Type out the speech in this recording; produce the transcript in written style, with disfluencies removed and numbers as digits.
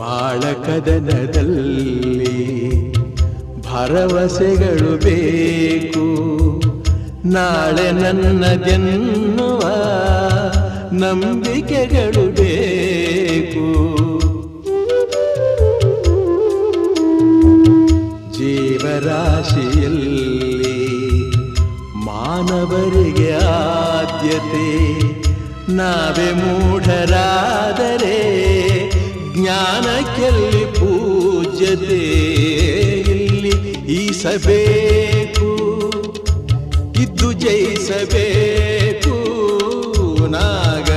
ಬಾಳ ಕದನದಲ್ಲಿ ಭರವಸೆಗಳು ಬೇಕು, ನಾಳೆ ನನ್ನದೆನ್ನುವ ನಂಬಿಕೆಗಳು ಬೇಕು. ಜೀವರಾಶಿಯಲ್ಲಿ ಮಾನವರಿಗೆ ಆದ್ಯತೆ, ನಾವೇ ಮೂಢರಾದರೆ ಜ್ಞಾನಕ್ಕೆಲ್ಲಿ ಪೂಜ್ಯತೆ. ಇಲ್ಲಿ ಈಸಬೇಕು, ಇದ್ದು ಜಯಿಸಬೇಕು, ನಾಗ